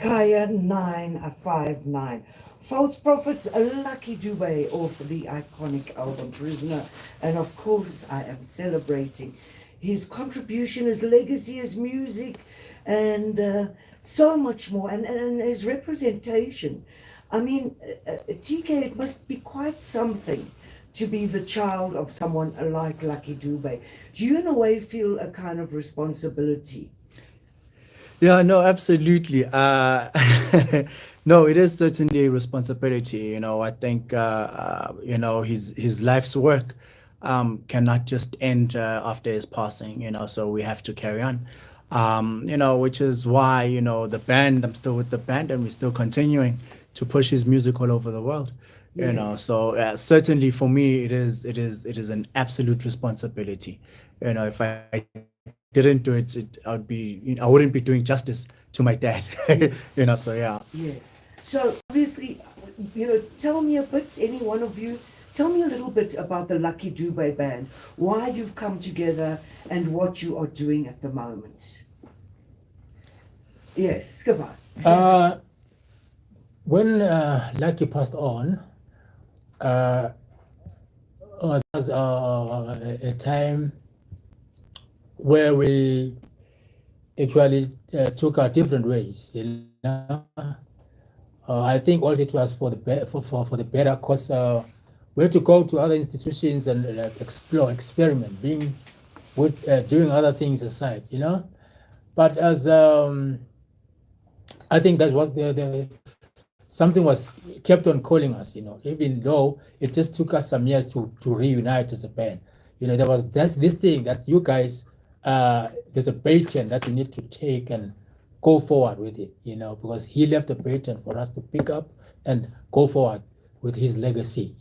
Kaya 959. False Prophets, a Lucky Dube off the iconic album Prisoner. And of course, I am celebrating his contribution, his legacy, his music, and so much more, and his representation. I mean, TK, it must be quite something to be the child of someone like Lucky Dube. Do you, in a way, feel a kind of responsibility? Yeah, no, absolutely. No, it is certainly a responsibility. I think his life's work cannot just end after his passing. So we have to carry on. Which is why the band. I'm still with the band, and we're still continuing to push his music all over the world. Yes. So certainly for me, it is an absolute responsibility. If I didn't do it, I wouldn't be doing justice to my dad. Yes. So yeah. Yes. So obviously, tell me a bit, any one of you, tell me a little bit about the Lucky Dube band, why you've come together and what you are doing at the moment. Yes, Skipper. Uh, when Lucky passed on, uh, there was a time where we actually took our different ways. I think also it was for the for the better, because we had to go to other institutions and explore, experiment, being with doing other things aside. But as I think that was the something was kept on calling us, even though it just took us some years to reunite as a band. There was this thing that you guys, there's a baton that you need to take and go forward with it, because he left a baton for us to pick up and go forward with his legacy.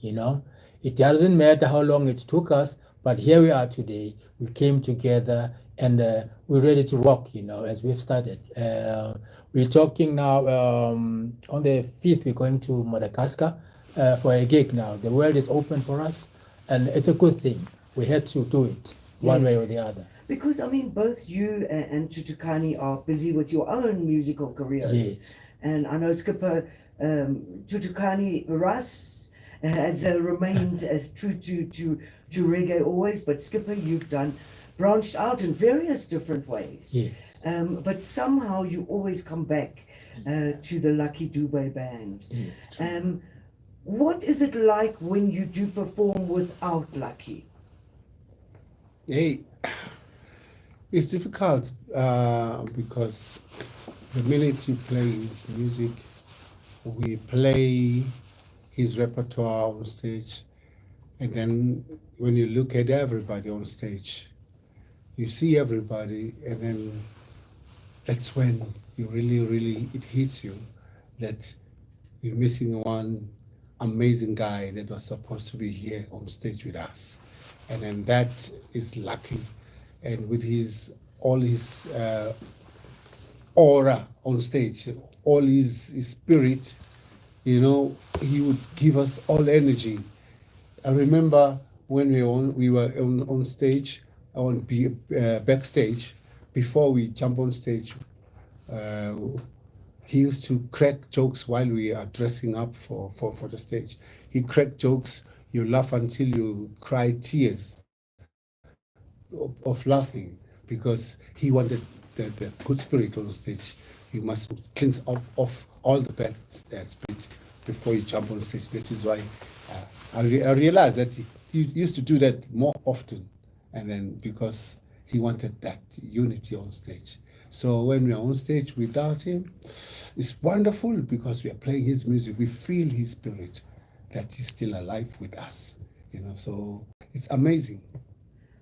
It doesn't matter how long it took us, but here we are today. We came together and we're ready to rock, as we've started. We're talking now, on the 5th, we're going to Madagascar for a gig now. The world is open for us, and it's a good thing. We had to do it one way or the other. Because, I mean, both you and Tutukani are busy with your own musical careers. Yes. And I know Skipper, Tutukani Ras has remained as true to reggae always, but Skipper, you've branched out in various different ways. Yes. But somehow you always come back to the Lucky Dube band. What is it like when you do perform without Lucky? Hey, it's difficult because the minute you play his music, we play his repertoire on stage, and then when you look at everybody on stage, you see everybody, and then that's when you really it hits you that you're missing one amazing guy that was supposed to be here on stage with us, and then that is Lucky, and with all his aura on stage, all his spirit, he would give us all energy. I remember when we were on stage, backstage, before we jump on stage, he used to crack jokes while we are dressing up for the stage. He cracked jokes, you laugh until you cry tears of laughing, because he wanted the good spirit on stage. You must cleanse off all the bad spirit before you jump on stage. That is why I realized that he used to do that more often, and then because he wanted that unity on stage. So when we are on stage without him, it's wonderful because we are playing his music. We feel his spirit, that he's still alive with us. So it's amazing.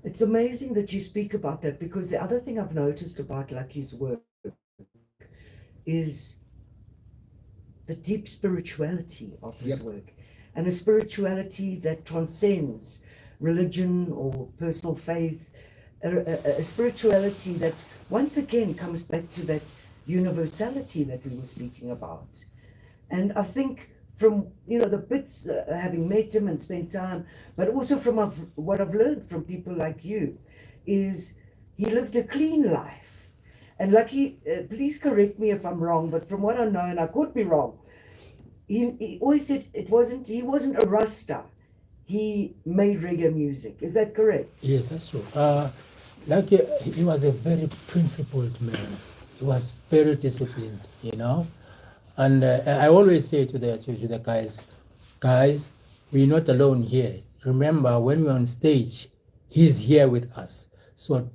It's amazing that you speak about that, because the other thing I've noticed about Lucky's work is the deep spirituality of his Yep. work, and a spirituality that transcends religion or personal faith, a spirituality that once again comes back to that universality that we were speaking about. And I think from the bits, having met him and spent time, but also from what I've learned from people like you, is he lived a clean life, And Lucky, please correct me if I'm wrong, but from what I know, and I could be wrong, he always said he wasn't a Rasta. He made reggae music. Is that correct? Yes, that's true. Like he was a very principled man. He was very disciplined, you know. And I always say to the guys, we're not alone here. Remember, when we're on stage, he's here with us. So,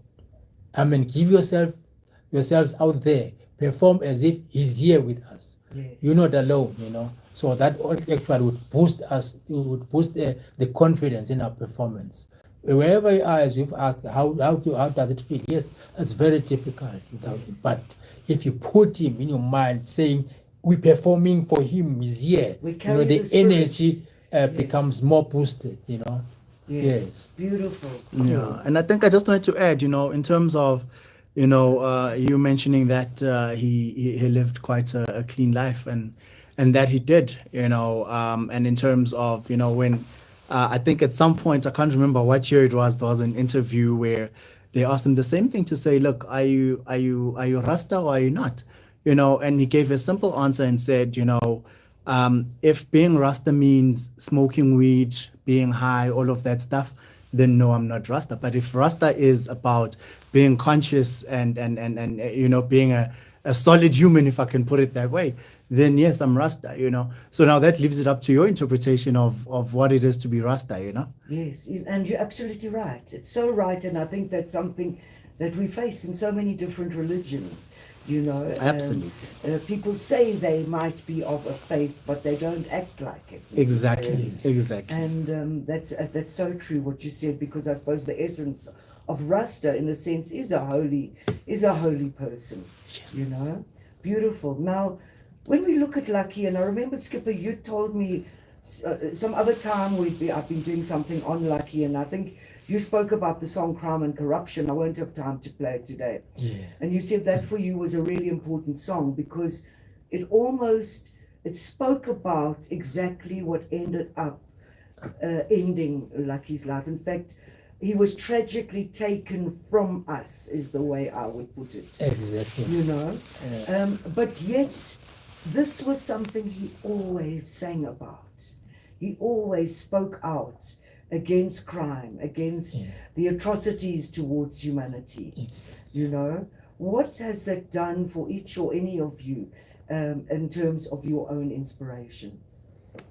I mean, give yourselves out there, perform as if he's here with us. Yes. You're not alone, you know. So that actually would boost us, it would boost the confidence in our performance. Wherever you are, as you've asked, how does it feel? Yes, it's very difficult without it. But if you put him in your mind, saying we're performing for him, he's here, We you know, carry the the spirit. energy becomes more boosted, you know. Yes. Beautiful. Yeah, and I think I just wanted to add, you know, in terms of, you know, you mentioning that he lived quite a clean life, and that he did, you know, and in terms of, you know, when I think at some point, I can't remember what year it was, there was an interview where they asked him the same thing, to say, look, are you Rasta or are you not? You know, and he gave a simple answer and said, you know, if being Rasta means smoking weed, being high, all of that stuff, then no, I'm not Rasta. But if Rasta is about being conscious and you know, being a solid human, if I can put it that way, then yes, I'm Rasta, you know. So now that leaves it up to your interpretation of what it is to be Rasta, you know. Yes, and you're absolutely right. It's so right, and I think that's something that we face in so many different religions. You know, Absolutely. People say they might be of a faith, but they don't act like it. Exactly. Exactly. And that's so true what you said, because I suppose the essence of Rasta, in a sense, is a holy person. Yes. You know, beautiful. Now, when we look at Lucky, and I remember Skipper, you told me some other time I've been doing something on Lucky, and I think you spoke about the song Crime and Corruption. I won't have time to play it today. Yeah. And you said that for you was a really important song, because it spoke about exactly what ended up ending Lucky's life. In fact, he was tragically taken from us, is the way I would put it. Exactly. You know? But yet, this was something he always sang about. He always spoke out against crime, against the atrocities towards humanity. Exactly. You know, what has that done for each or any of you in terms of your own inspiration?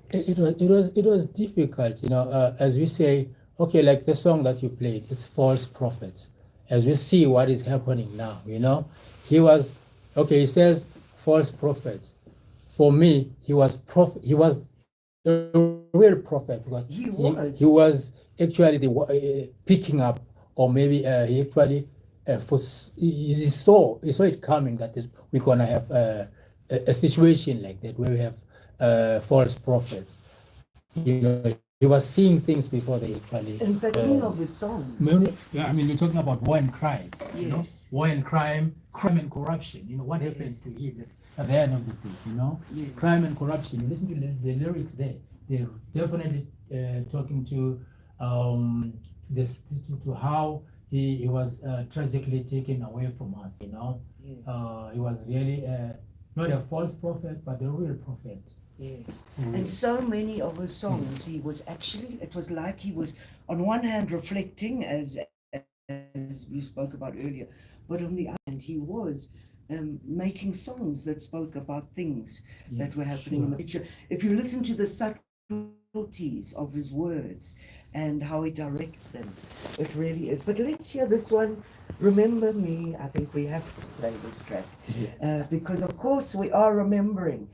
It was difficult, you know, as we say, okay, like the song that you played, it's false prophets. As we see what is happening now, you know, he says false prophets. For me, he was a real prophet, because he was actually picking up, or maybe he actually he saw it coming, that we're gonna have a situation like that where we have false prophets. You know, he was seeing things before they actually. In fact, many of his songs. Yeah, I mean, you're talking about war and crime. You know, Yes. war and crime and corruption. You know what happens to him at the end of the day. You know, Yes. crime and corruption. You listen to the lyrics there. They're definitely talking to to how he was tragically taken away from us. You know, Yes. he was really not a false prophet, but a real prophet. Yes. And so many of his songs, it was like he was, on one hand, reflecting, as we spoke about earlier, but on the other hand, he was making songs that spoke about things that were happening in the future. If you listen to the subtleties of his words and how he directs them, it really is. But let's hear this one, Remember Me. I think we have to play this track because, of course, we are remembering